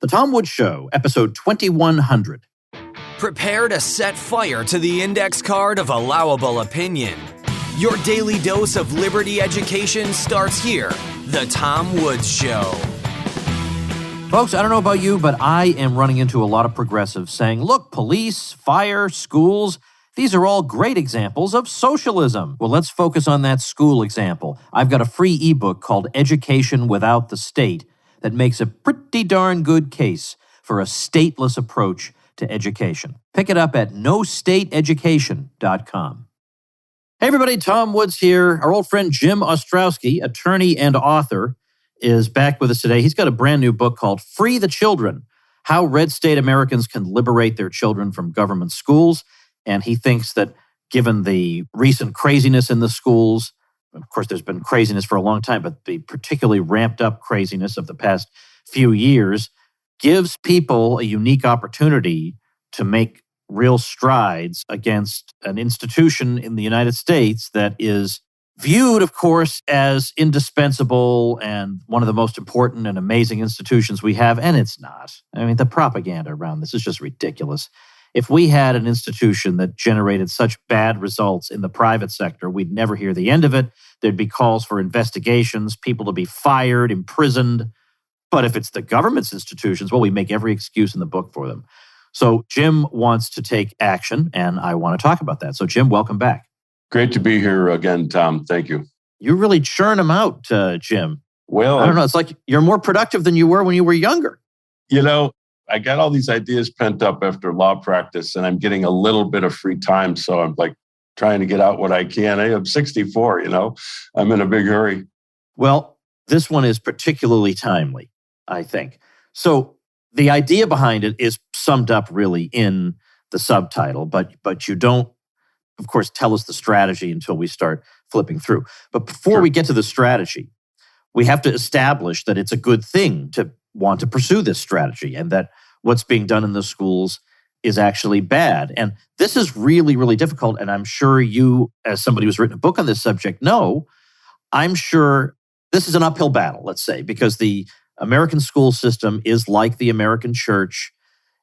The Tom Woods Show, episode 2100. Prepare to set fire to the index card of allowable opinion. Your daily dose of liberty education starts here. The Tom Woods Show. Folks, I don't know about you, but I am running into a lot of progressives saying, look, police, fire, schools, these are all great examples of socialism. Well, let's focus on that school example. I've got a free ebook called Education Without the State that makes a pretty darn good case for a stateless approach to education. Pick it up at nostateeducation.com. Hey everybody, Tom Woods here. Our old friend Jim Ostrowski, attorney and author, is back with us today. He's got a brand new book called Free the Children, How Red State Americans Can Liberate Their Children from Government Schools. And he thinks that given the recent craziness in the schools, of course, there's been craziness for a long time, but the particularly ramped up craziness of the past few years gives people a unique opportunity to make real strides against an institution in the United States that is viewed, of course, as indispensable and one of the most important and amazing institutions we have, and it's not. I mean, the propaganda around this is just ridiculous. If we had an institution that generated such bad results in the private sector, we'd never hear the end of it. There'd be calls for investigations, people to be fired, imprisoned. But if it's the government's institutions, well, we make every excuse in the book for them. So Jim wants to take action, and I want to talk about that. So Jim, welcome back. Great to be here again, Tom. Thank you. You really churn them out, Jim. Well, I don't know. It's like you're more productive than you were when you were younger. You know, I got all these ideas pent up after law practice, and I'm getting a little bit of free time. So I'm like trying to get out what I can. I'm 64, I'm in a big hurry. Well, this one is particularly timely, I think. So the idea behind it is summed up really in the subtitle, but you don't, of course, tell us the strategy until we start flipping through. But before we get to the strategy, we have to establish that it's a good thing to want to pursue this strategy and that what's being done in the schools is actually bad. And this is really, really difficult. And I'm sure you, as somebody who's written a book on this subject, know, I'm sure this is an uphill battle, let's say, because the American school system is like the American church.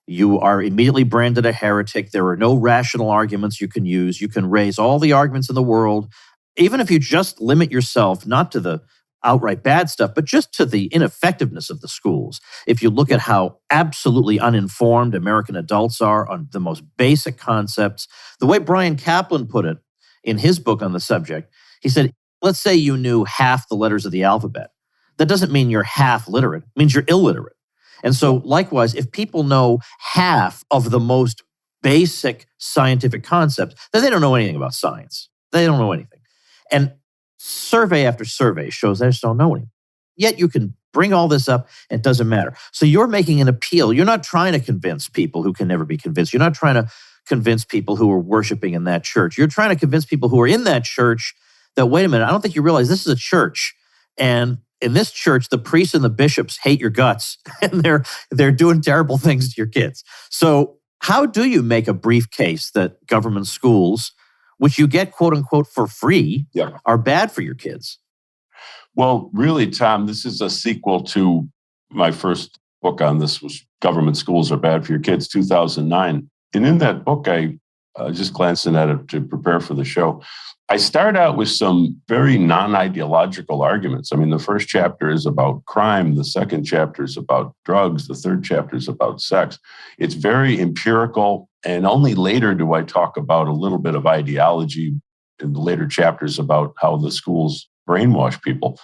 You are immediately branded a heretic. There are no rational arguments you can use. You can raise all the arguments in the world, even if you just limit yourself not to the outright bad stuff, but just to the ineffectiveness of the schools. If you look at how absolutely uninformed American adults are on the most basic concepts, the way Brian Kaplan put it in his book on the subject, he said, let's say you knew half the letters of the alphabet. That doesn't mean you're half literate. It means you're illiterate. And so likewise, if people know half of the most basic scientific concepts, then they don't know anything about science. They don't know anything. And survey after survey shows they just don't know anything. Yet you can bring all this up, and it doesn't matter. So you're making an appeal. You're not trying to convince people who can never be convinced. You're not trying to convince people who are worshiping in that church. You're trying to convince people who are in that church that, wait a minute, I don't think you realize this is a church. And in this church, the priests and the bishops hate your guts, and they're doing terrible things to your kids. So how do you make a brief case that government schools, which you get, quote unquote, for free, are bad for your kids? Well, really, Tom, this is a sequel to my first book on this, was Government Schools Are Bad for Your Kids, 2009. And in that book, I just glancing at it to prepare for the show, I start out with some very non-ideological arguments. I mean, the first chapter is about crime. The second chapter is about drugs. The third chapter is about sex. It's very empirical. And only later do I talk about a little bit of ideology in the later chapters about how the schools brainwash people.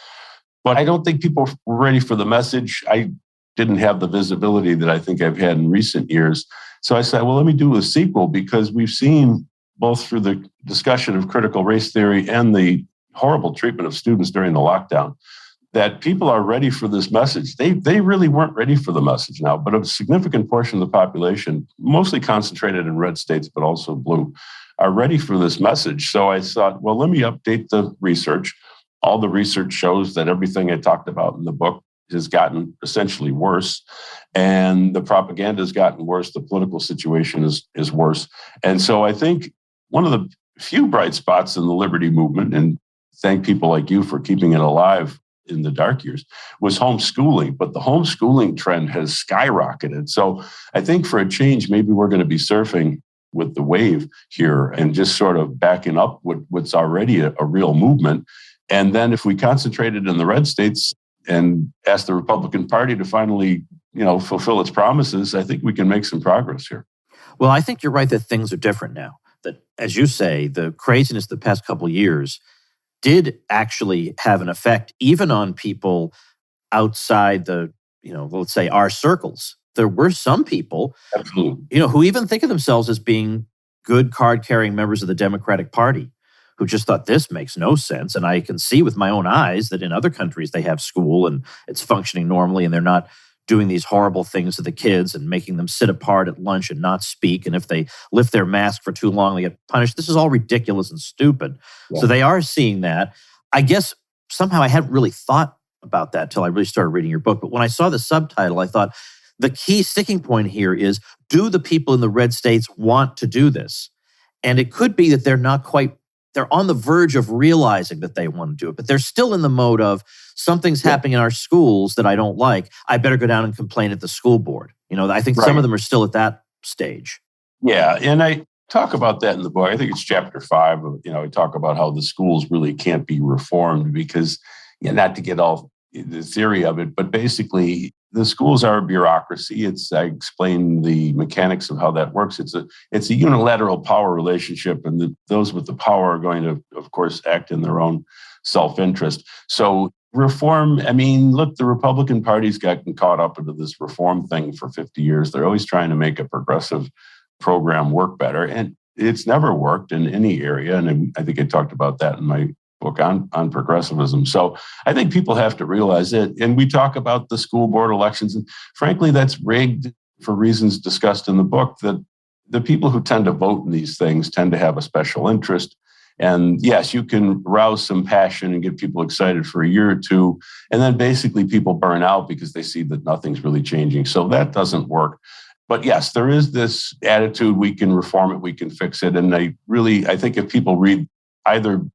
But I don't think people were ready for the message. I didn't have the visibility that I think I've had in recent years. So I said, well, let me do a sequel, because we've seen both through the discussion of critical race theory and the horrible treatment of students during the lockdown, that people are ready for this message. They really weren't ready for the message now, but a significant portion of the population, mostly concentrated in red states, but also blue, are ready for this message. So I thought, well, let me update the research. All the research shows that everything I talked about in the book has gotten essentially worse, and the propaganda has gotten worse. The political situation is worse. And so I think one of the few bright spots in the liberty movement, and thank people like you for keeping it alive in the dark years was homeschooling, but the homeschooling trend has skyrocketed. So I think for a change, maybe we're going to be surfing with the wave here and just sort of backing up what's already a real movement. And then if we concentrated in the red states and ask the Republican Party to finally, fulfill its promises, I think we can make some progress here. Well, I think you're right that things are different now. That, as you say, the craziness of the past couple of years did actually have an effect even on people outside the, let's say our circles. There were some people, absolutely, who even think of themselves as being good card-carrying members of the Democratic Party, who just thought this makes no sense. And I can see with my own eyes that in other countries they have school and it's functioning normally and they're not doing these horrible things to the kids and making them sit apart at lunch and not speak. And if they lift their mask for too long, they get punished. This is all ridiculous and stupid. Yeah. So they are seeing that. I guess somehow I hadn't really thought about that till I really started reading your book. But when I saw the subtitle, I thought the key sticking point here is, do the people in the red states want to do this? And it could be that they're on the verge of realizing that they want to do it, but they're still in the mode of something's happening in our schools that I don't like. I better go down and complain at the school board. I think some of them are still at that stage. Yeah. And I talk about that in the book. I think it's chapter 5. I talk about how the schools really can't be reformed because, not to get all the theory of it, but basically the schools are a bureaucracy. I explain the mechanics of how that works. It's a unilateral power relationship, and those with the power are going to, of course, act in their own self-interest. So reform, look, the Republican Party's gotten caught up into this reform thing for 50 years. They're always trying to make a progressive program work better, and it's never worked in any area. And I think I talked about that in my book on progressivism. So I think people have to realize it. And we talk about the school board elections. And frankly, that's rigged for reasons discussed in the book, that the people who tend to vote in these things tend to have a special interest. And yes, you can rouse some passion and get people excited for a year or two. And then basically people burn out because they see that nothing's really changing. So that doesn't work. But yes, there is this attitude, we can reform it, we can fix it. And I think if people read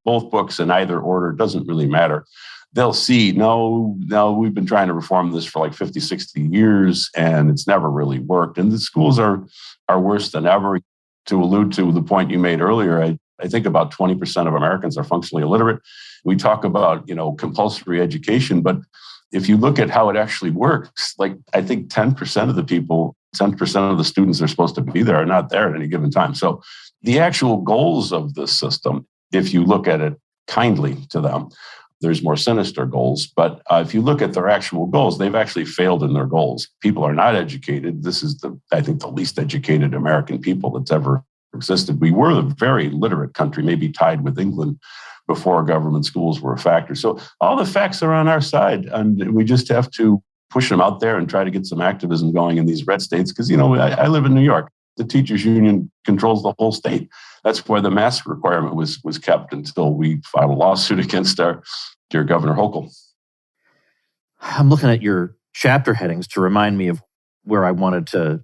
both books in either order, doesn't really matter. They'll see, no, we've been trying to reform this for like 50, 60 years, and it's never really worked. And the schools are worse than ever. To allude to the point you made earlier, I think about 20% of Americans are functionally illiterate. We talk about, compulsory education, but if you look at how it actually works, like I think 10% of the people, 10% of the students that are supposed to be there are not there at any given time. So the actual goals of this system, if you look at it kindly to them, there's more sinister goals. But if you look at their actual goals, they've actually failed in their goals. People are not educated. This is I think the least educated American people that's ever existed. We were a very literate country, maybe tied with England before government schools were a factor. So all the facts are on our side, and we just have to push them out there and try to get some activism going in these red states. Because, I live in New York. The teachers union controls the whole state. That's why the mask requirement was kept until we filed a lawsuit against our dear Governor Hochul. I'm looking at your chapter headings to remind me of where I wanted to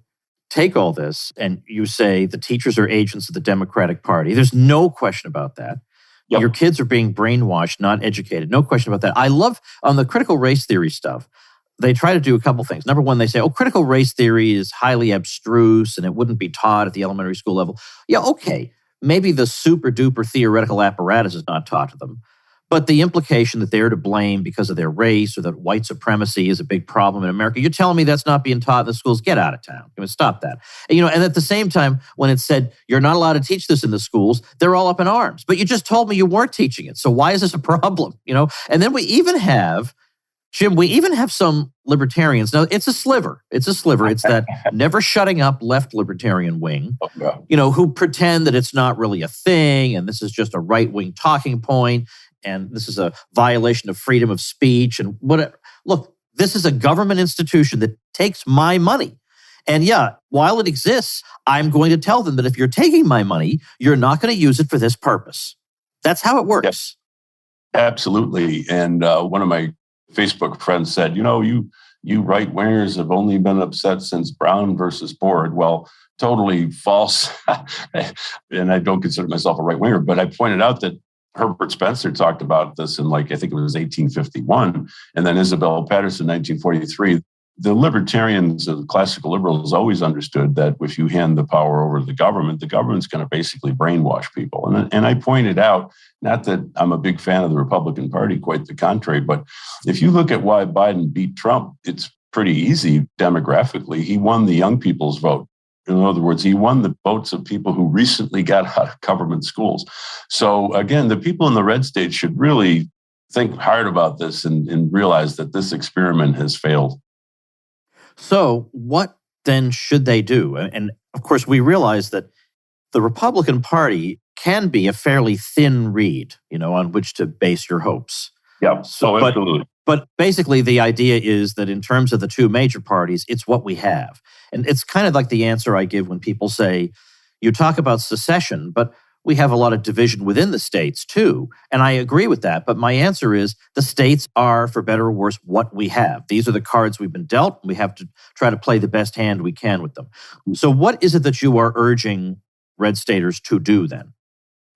take all this. And you say the teachers are agents of the Democratic Party. There's no question about that. Yep. Your kids are being brainwashed, not educated. No question about that. I love on the critical race theory stuff. They try to do a couple things. Number one, they say, critical race theory is highly abstruse and it wouldn't be taught at the elementary school level. Yeah, okay. Maybe the super duper theoretical apparatus is not taught to them. But the implication that they're to blame because of their race or that white supremacy is a big problem in America, you're telling me that's not being taught in the schools? Get out of town. Stop that. And at the same time, when it said you're not allowed to teach this in the schools, they're all up in arms. But you just told me you weren't teaching it. So why is this a problem? And then we even have, Jim, some libertarians. Now, it's a sliver. It's that never shutting up left libertarian wing, who pretend that it's not really a thing and this is just a right-wing talking point and this is a violation of freedom of speech and whatever. Look, this is a government institution that takes my money. And yeah, while it exists, I'm going to tell them that if you're taking my money, you're not going to use it for this purpose. That's how it works. Yep. Absolutely. And one of my Facebook friends said, you right-wingers have only been upset since Brown versus Board. Well, totally false. And I don't consider myself a right-winger, but I pointed out that Herbert Spencer talked about this in I think it was 1851, and then Isabella Patterson, 1943. The libertarians, the classical liberals, always understood that if you hand the power over to the government's going to basically brainwash people. And I pointed out, not that I'm a big fan of the Republican Party, quite the contrary, but if you look at why Biden beat Trump, it's pretty easy demographically. He won the young people's vote. In other words, he won the votes of people who recently got out of government schools. So again, the people in the red states should really think hard about this and realize that this experiment has failed. So what then should they do? And of course, we realize that the Republican Party can be a fairly thin reed, on which to base your hopes. Yeah, so absolutely. But basically, the idea is that in terms of the two major parties, it's what we have. And it's kind of like the answer I give when people say, you talk about secession, but we have a lot of division within the states too. And I agree with that. But my answer is the states are, for better or worse, what we have. These are the cards we've been dealt. We have to try to play the best hand we can with them. So what is it that you are urging red staters to do then?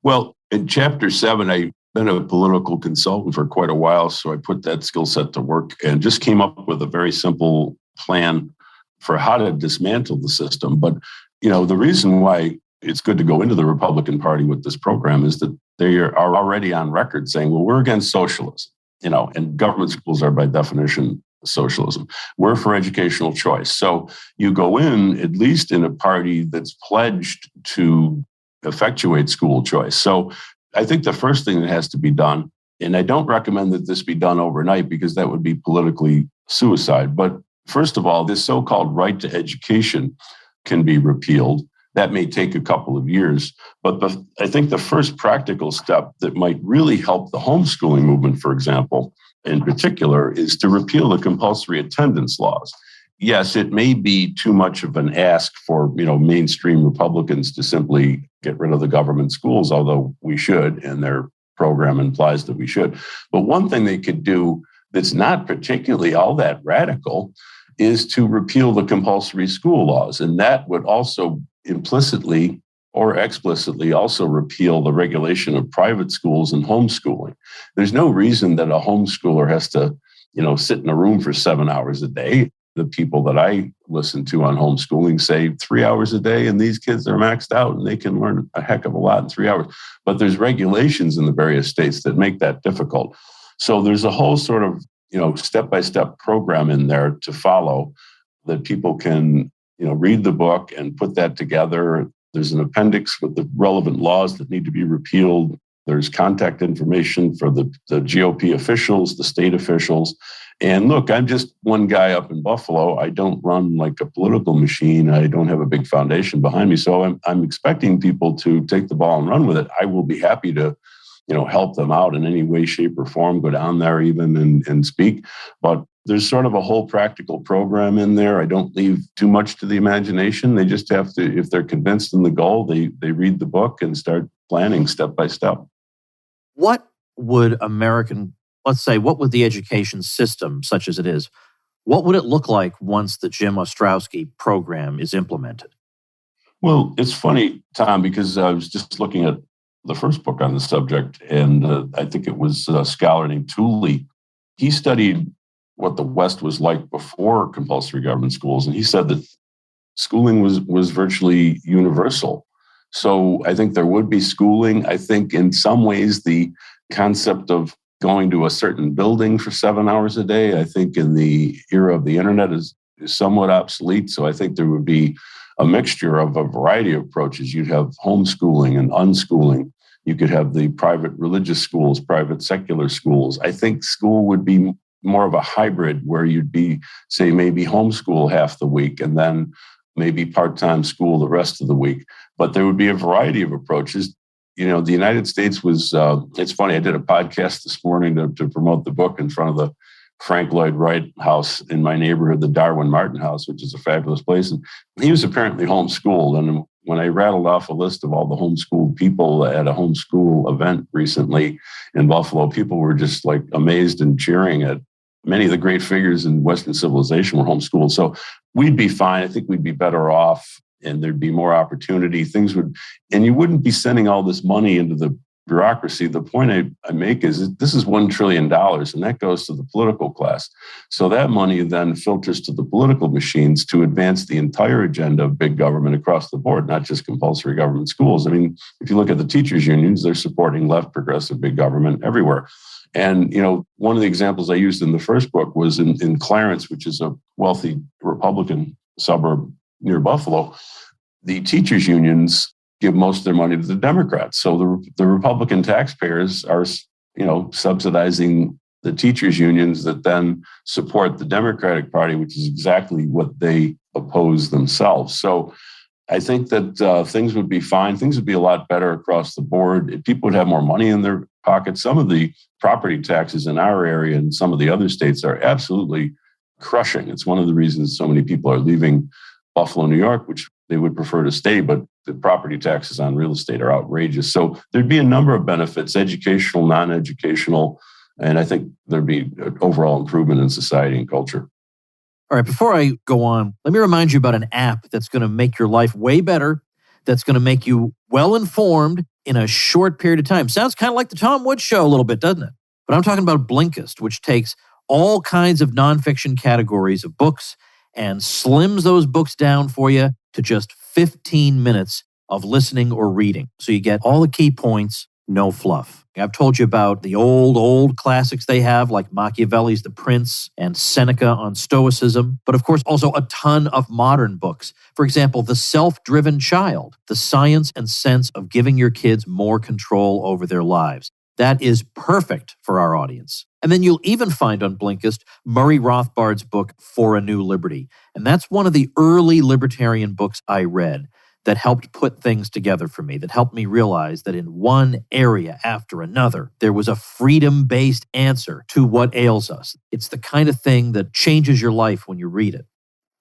Well, in Chapter 7, I've been a political consultant for quite a while, so I put that skill set to work and just came up with a very simple plan for how to dismantle the system. But, the reason why it's good to go into the Republican Party with this program is that they are already on record saying, well, we're against socialism, and government schools are by definition socialism. We're for educational choice. So you go in, at least in a party that's pledged to effectuate school choice. So I think the first thing that has to be done, and I don't recommend that this be done overnight because that would be politically suicide. But first of all, this so-called right to education can be repealed. That may take a couple of years. But I think the first practical step that might really help the homeschooling movement, for example, in particular, is to repeal the compulsory attendance laws. Yes, it may be too much of an ask for, mainstream Republicans to simply get rid of the government schools, although we should, and their program implies that we should. But one thing they could do that's not particularly all that radical is to repeal the compulsory school laws. And that would also implicitly or explicitly also repeal the regulation of private schools and homeschooling. There's no reason that a homeschooler has to, sit in a room for 7 hours a day. The people that I listen to on homeschooling say 3 hours a day, and these kids are maxed out and they can learn a heck of a lot in 3 hours. But there's regulations in the various states that make that difficult. So there's a whole sort of, step-by-step program in there to follow that people can, read the book and put that together. There's an appendix with the relevant laws that need to be repealed. There's contact information for the GOP officials, the state officials. And look, I'm just one guy up in Buffalo. I don't run like a political machine. I don't have a big foundation behind me. So I'm expecting people to take the ball and run with it. I will be happy to, help them out in any way, shape, or form, go down there even and speak. But there's sort of a whole practical program in there. I don't leave too much to the imagination. They just have to, if they're convinced in the goal, they read the book and start planning step by step. What would what would the education system, such as it is, what would it look like once the Jim Ostrowski program is implemented? Well, it's funny, Tom, because I was just looking at the first book on the subject, and I think it was a scholar named Tooley. He studied what the West was like before compulsory government schools, and he said that schooling was virtually universal. So I think there would be schooling. I think in some ways the concept of going to a certain building for 7 hours a day, I think in the era of the internet is somewhat obsolete. So I think there would be a mixture of a variety of approaches. You'd have homeschooling and unschooling. You could have the private religious schools, private secular schools. I think school would be more of a hybrid where you'd be, say, maybe homeschool half the week and then maybe part-time school the rest of the week. But there would be a variety of approaches. The United States was, it's funny, I did a podcast this morning to promote the book in front of the Frank Lloyd Wright house in my neighborhood, the Darwin Martin house, which is a fabulous place. And he was apparently homeschooled. And when I rattled off a list of all the homeschooled people at a homeschool event recently in Buffalo, people were just like amazed and cheering at many of the great figures in Western civilization were homeschooled. So we'd be fine. I think we'd be better off and there'd be more opportunity. And you wouldn't be sending all this money into the bureaucracy. The point I make is that this is $1 trillion, and that goes to the political class. So that money then filters to the political machines to advance the entire agenda of big government across the board, not just compulsory government schools. I mean, if you look at the teachers' unions, they're supporting left, progressive, big government everywhere. And, one of the examples I used in the first book was in Clarence, which is a wealthy Republican suburb near Buffalo. The teachers' unions give most of their money to the Democrats. So the Republican taxpayers are, subsidizing the teachers' unions that then support the Democratic Party, which is exactly what they oppose themselves. So I think that things would be fine. Things would be a lot better across the board. People would have more money in their pockets. Some of the property taxes in our area and some of the other states are absolutely crushing. It's one of the reasons so many people are leaving Buffalo, New York, which they would prefer to stay, but the property taxes on real estate are outrageous. So there'd be a number of benefits, educational, non-educational, and I think there'd be an overall improvement in society and culture. All right, before I go on, let me remind you about an app that's going to make your life way better, that's going to make you well-informed in a short period of time. Sounds kind of like the Tom Woods Show a little bit, doesn't it? But I'm talking about Blinkist, which takes all kinds of nonfiction categories of books and slims those books down for you to just 15 minutes of listening or reading. So you get all the key points, no fluff. I've told you about the old classics they have, like Machiavelli's The Prince and Seneca on Stoicism, but of course also a ton of modern books. For example, The Self-Driven Child, The Science and Sense of Giving Your Kids More Control Over Their Lives. That is perfect for our audience. And then you'll even find on Blinkist Murray Rothbard's book, For a New Liberty. And that's one of the early libertarian books I read that helped put things together for me, that helped me realize that in one area after another, there was a freedom-based answer to what ails us. It's the kind of thing that changes your life when you read it.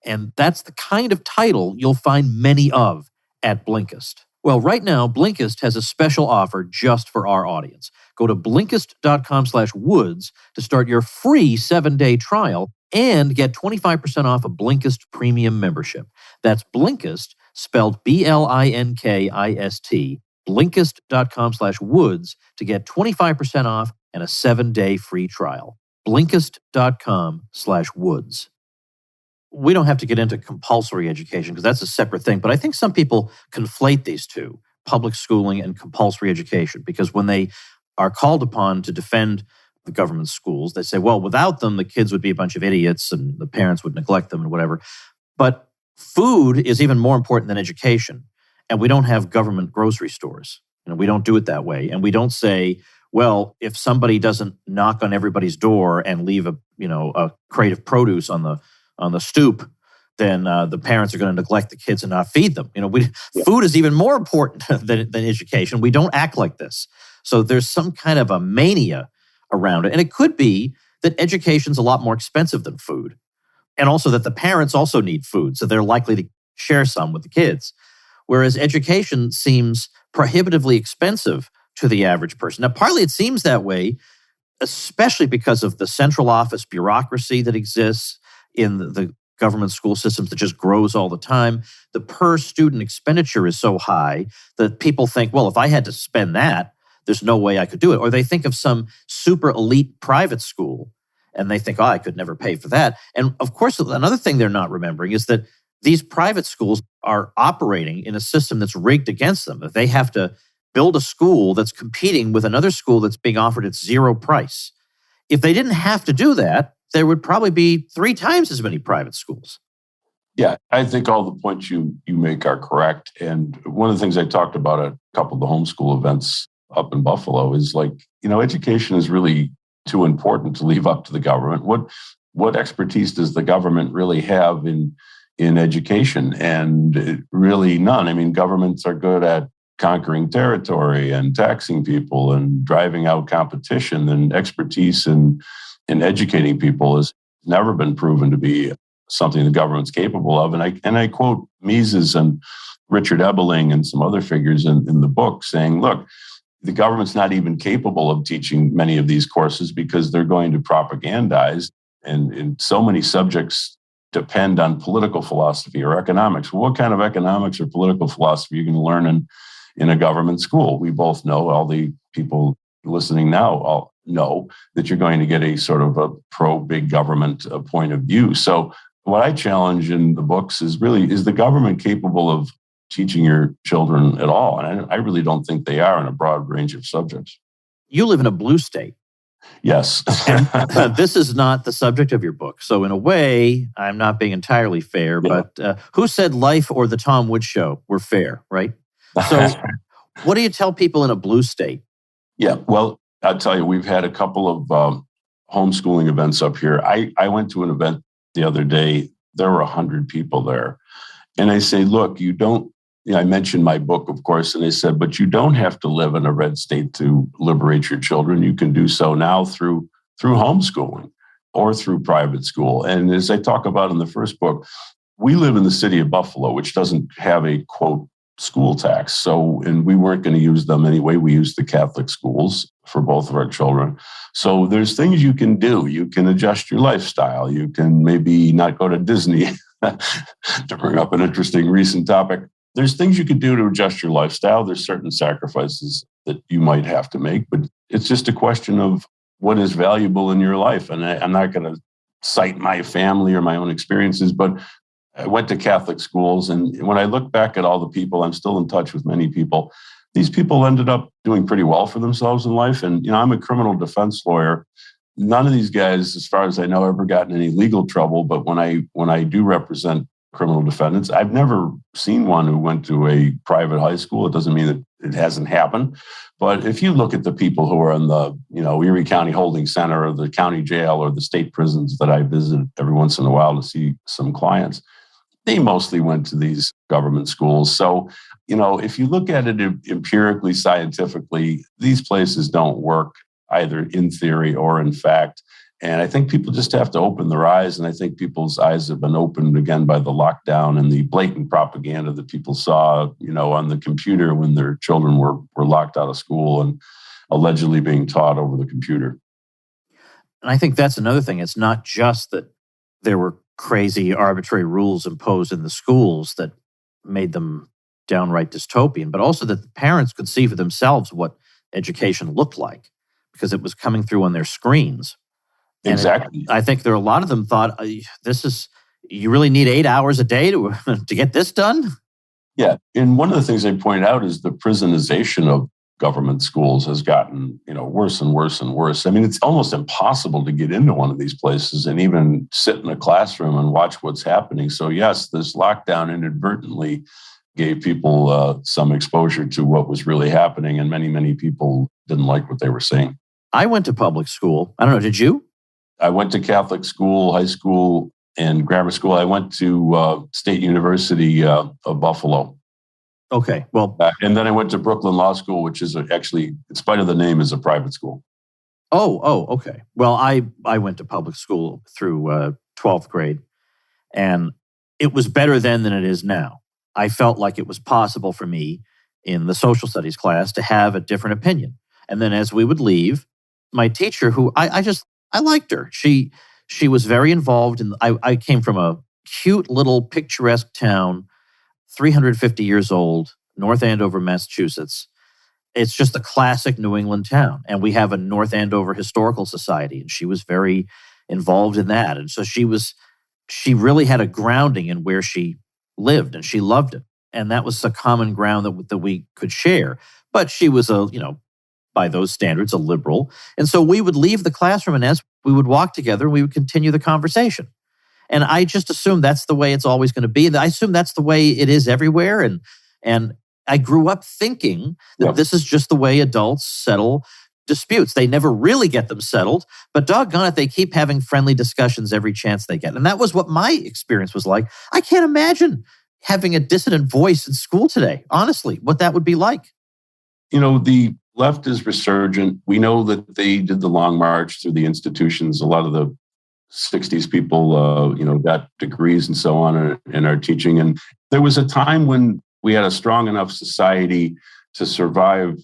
And that's the kind of title you'll find many of at Blinkist. Well, right now, Blinkist has a special offer just for our audience. Go to Blinkist.com/Woods to start your free 7-day trial and get 25% off a Blinkist premium membership. That's Blinkist, spelled Blinkist, Blinkist.com/Woods to get 25% off and a 7-day free trial. Blinkist.com/Woods. We don't have to get into compulsory education because that's a separate thing, but I think some people conflate these two, public schooling and compulsory education, because when they are called upon to defend the government schools, they say, well, without them, the kids would be a bunch of idiots and the parents would neglect them and whatever. But food is even more important than education, and we don't have government grocery stores. We don't do it that way, and we don't say, well, if somebody doesn't knock on everybody's door and leave a crate of produce on the stoop, then the parents are going to neglect the kids and not feed them. Food is even more important than education. We don't act like this. So there's some kind of a mania around it. And it could be that education's a lot more expensive than food. And also that the parents also need food, so they're likely to share some with the kids. Whereas education seems prohibitively expensive to the average person. Now, partly it seems that way, especially because of the central office bureaucracy that exists in the government school systems that just grows all the time. The per student expenditure is so high that people think, well, if I had to spend that, there's no way I could do it. Or they think of some super elite private school and they think, I could never pay for that. And of course, another thing they're not remembering is that these private schools are operating in a system that's rigged against them. That they have to build a school that's competing with another school that's being offered at zero price. If they didn't have to do that, there would probably be 3 times as many private schools. Yeah, I think all the points you make are correct. And one of the things I talked about at a couple of the homeschool events up in Buffalo is education is really too important to leave up to the government. What expertise does the government really have in education? And really none. I mean, governments are good at conquering territory and taxing people and driving out competition, and expertise in educating people has never been proven to be something the government's capable of. And I quote Mises and Richard Ebeling and some other figures in the book saying, look, the government's not even capable of teaching many of these courses because they're going to propagandize. And so many subjects depend on political philosophy or economics. Well, what kind of economics or political philosophy are you going to learn in a government school. We both know, all the people listening now all know, that you're going to get a sort of a pro-big government point of view. So what I challenge in the books is really, is the government capable of teaching your children at all? And I really don't think they are in a broad range of subjects. You live in a blue state. Yes. And this is not the subject of your book. So in a way, I'm not being entirely fair, but who said life or the Tom Woods Show were fair, right? So what do you tell people in a blue state? Yeah, well, I'll tell you, we've had a couple of homeschooling events up here. I went to an event the other day. There were 100 people there. And I say, look, you don't, I mentioned my book, of course, and they said, but you don't have to live in a red state to liberate your children. You can do so now through homeschooling or through private school. And as I talk about in the first book, we live in the city of Buffalo, which doesn't have a, quote, school tax. So, and we weren't going to use them anyway. We used the Catholic schools for both of our children. So there's things you can do. You can adjust your lifestyle. You can maybe not go to Disney, to bring up an interesting recent topic. There's things you can do to adjust your lifestyle. There's certain sacrifices that you might have to make, but it's just a question of what is valuable in your life. And I'm not going to cite my family or my own experiences, but I went to Catholic schools. And when I look back at all the people, I'm still in touch with many people. These people ended up doing pretty well for themselves in life. And, I'm a criminal defense lawyer. None of these guys, as far as I know, ever got in any legal trouble. But when I do represent criminal defendants, I've never seen one who went to a private high school. It doesn't mean that it hasn't happened. But if you look at the people who are in the, Erie County Holding Center or the county jail or the state prisons that I visit every once in a while to see some clients, they mostly went to these government schools. So, if you look at it empirically, scientifically, these places don't work either in theory or in fact. And I think people just have to open their eyes. And I think people's eyes have been opened again by the lockdown and the blatant propaganda that people saw, on the computer when their children were locked out of school and allegedly being taught over the computer. And I think that's another thing. It's not just that there were crazy, arbitrary rules imposed in the schools that made them downright dystopian, but also that the parents could see for themselves what education looked like because it was coming through on their screens. And exactly. I think there are a lot of them thought, you really need 8 hours a day to get this done? Yeah. And one of the things I point out is the prisonization of government schools has gotten, worse and worse and worse. I mean, it's almost impossible to get into one of these places and even sit in a classroom and watch what's happening. So yes, this lockdown inadvertently gave people some exposure to what was really happening. And many, many people didn't like what they were seeing. I went to public school. I don't know, did you? I went to Catholic school, high school, and grammar school. I went to State University of Buffalo. Okay, well... and then I went to Brooklyn Law School, which is actually, in spite of the name, is a private school. Oh, okay. Well, I went to public school through 12th grade, and it was better then than it is now. I felt like it was possible for me in the social studies class to have a different opinion. And then as we would leave, my teacher, who I liked her. She was very involved in. I came from a cute little picturesque town, 350 years old, North Andover, Massachusetts. It's just a classic New England town, and we have a North Andover Historical Society, and she was very involved in that. And so she really had a grounding in where she lived, and she loved it, and that was a common ground that we could share. But she was by those standards, a liberal. And so we would leave the classroom, and as we would walk together, we would continue the conversation. And I just assumed that's the way it's always going to be. I assume that's the way it is everywhere. And I grew up thinking that this is just the way adults settle disputes. They never really get them settled, but doggone it, they keep having friendly discussions every chance they get. And that was what my experience was like. I can't imagine having a dissident voice in school today, honestly, what that would be like. The left is resurgent. We know that they did the long march through the institutions. A lot of the 60s people, got degrees and so on and are teaching. And there was a time when we had a strong enough society to survive,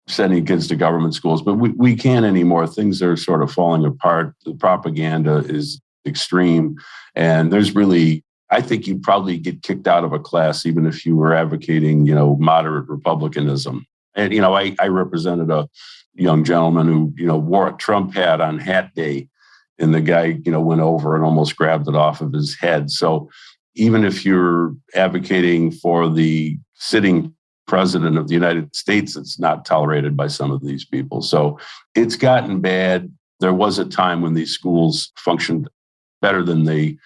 sending kids to government schools, but we can't anymore. Things are sort of falling apart. The propaganda is extreme. And there's really, I think you'd probably get kicked out of a class, even if you were advocating, moderate republicanism. And, I represented a young gentleman who, wore a Trump hat on hat day, and the guy, went over and almost grabbed it off of his head. So even if you're advocating for the sitting president of the United States, it's not tolerated by some of these people. So it's gotten bad. There was a time when these schools functioned better than they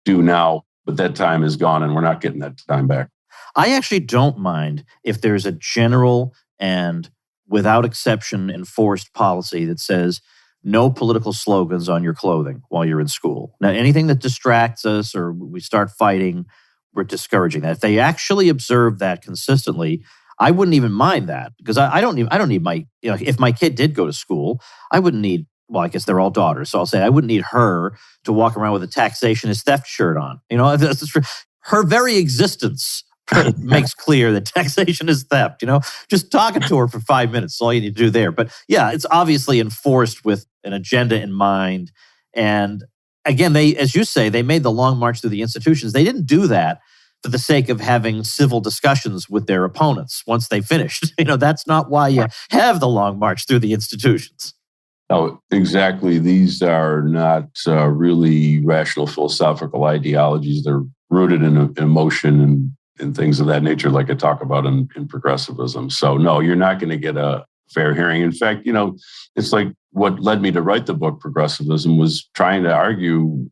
do now, but that time is gone and we're not getting that time back. I actually don't mind if there's a general and without exception enforced policy that says no political slogans on your clothing while you're in school. Now, anything that distracts us or we start fighting, we're discouraging that. If they actually observe that consistently, I wouldn't even mind that, because I don't need my, if my kid did go to school, I wouldn't need, well, I guess they're all daughters, so I'll say I wouldn't need her to walk around with a taxation is theft shirt on. Her very existence makes clear that taxation is theft. Just talking to her for 5 minutes is all you need to do there. But yeah, it's obviously enforced with an agenda in mind. And again, they, as you say, they made the long march through the institutions. They didn't do that for the sake of having civil discussions with their opponents once they finished. That's not why you have the long march through the institutions. Oh, exactly. These are not really rational philosophical ideologies. They're rooted in emotion and things of that nature, like I talk about in progressivism. So no, you're not going to get a fair hearing. In fact, it's like what led me to write the book, Progressivism, was trying to argue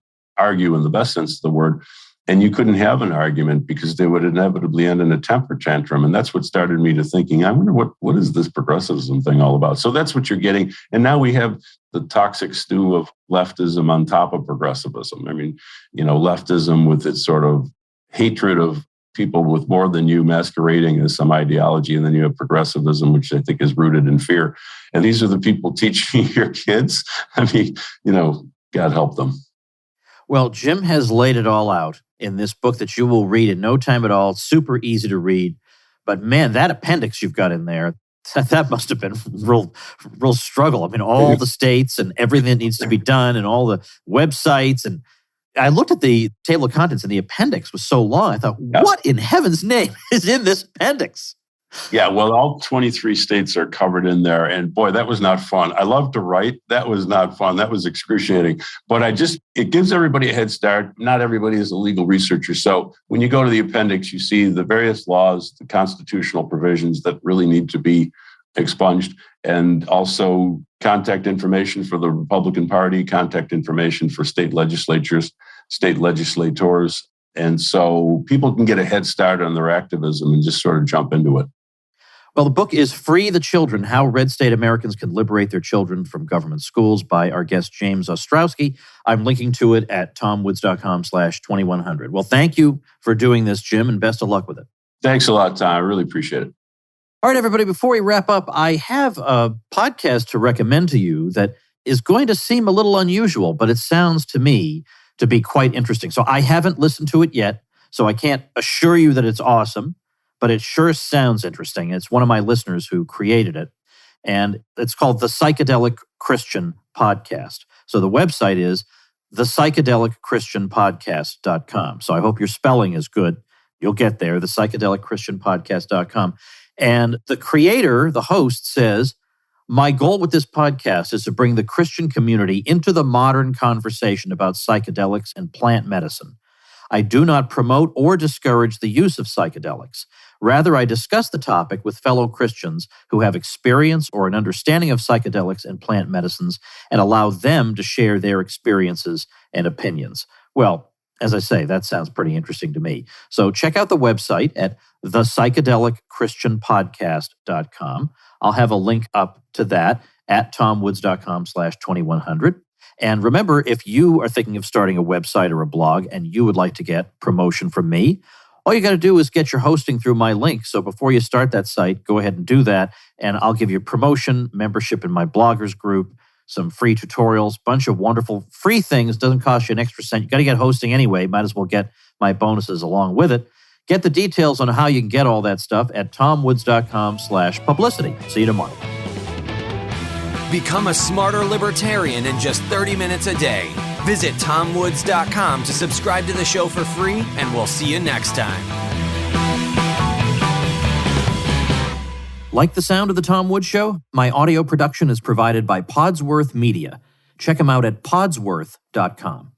in the best sense of the word. And you couldn't have an argument because they would inevitably end in a temper tantrum. And that's what started me to thinking, I wonder what is this progressivism thing all about? So that's what you're getting. And now we have the toxic stew of leftism on top of progressivism. I mean, leftism with its sort of hatred of people with more than you masquerading as some ideology. And then you have progressivism, which I think is rooted in fear. And these are the people teaching your kids. I mean, God help them. Well, Jim has laid it all out in this book that you will read in no time at all. It's super easy to read. But man, that appendix you've got in there, that must have been real struggle. I mean, all the states and everything that needs to be done and all the websites. And I looked at the table of contents and the appendix was so long. I thought, what in heaven's name is in this appendix? Yeah, well, all 23 states are covered in there. And boy, that was not fun. I love to write. That was not fun. That was excruciating. But it gives everybody a head start. Not everybody is a legal researcher. So when you go to the appendix, you see the various laws, the constitutional provisions that really need to be expunged, and also contact information for the Republican Party, contact information for state legislatures, state legislators. And so people can get a head start on their activism and just sort of jump into it. Well, the book is Free the Children, How Red State Americans Can Liberate Their Children from Government Schools by our guest, James Ostrowski. I'm linking to it at tomwoods.com/2100. Well, thank you for doing this, Jim, and best of luck with it. Thanks a lot, Tom. I really appreciate it. All right, everybody, before we wrap up, I have a podcast to recommend to you that is going to seem a little unusual, but it sounds to me to be quite interesting. So I haven't listened to it yet, so I can't assure you that it's awesome, but it sure sounds interesting. It's one of my listeners who created it, and it's called The Psychedelic Christian Podcast. So the website is thepsychedelicchristianpodcast.com. So I hope your spelling is good. You'll get there, thepsychedelicchristianpodcast.com. And the creator, the host, says, my goal with this podcast is to bring the Christian community into the modern conversation about psychedelics and plant medicine. I do not promote or discourage the use of psychedelics. Rather, I discuss the topic with fellow Christians who have experience or an understanding of psychedelics and plant medicines and allow them to share their experiences and opinions. Well, as I say, that sounds pretty interesting to me. So check out the website at thepsychedelicchristianpodcast.com. I'll have a link up to that at tomwoods.com/2100. And remember, if you are thinking of starting a website or a blog and you would like to get promotion from me, all you got to do is get your hosting through my link. So before you start that site, go ahead and do that. And I'll give you promotion, membership in my bloggers group, some free tutorials, bunch of wonderful free things. Doesn't cost you an extra cent. You got to get hosting anyway. Might as well get my bonuses along with it. Get the details on how you can get all that stuff at tomwoods.com/publicity. See you tomorrow. Become a smarter libertarian in just 30 minutes a day. Visit tomwoods.com to subscribe to the show for free, and we'll see you next time. Like the sound of The Tom Woods Show? My audio production is provided by Podsworth Media. Check them out at podsworth.com.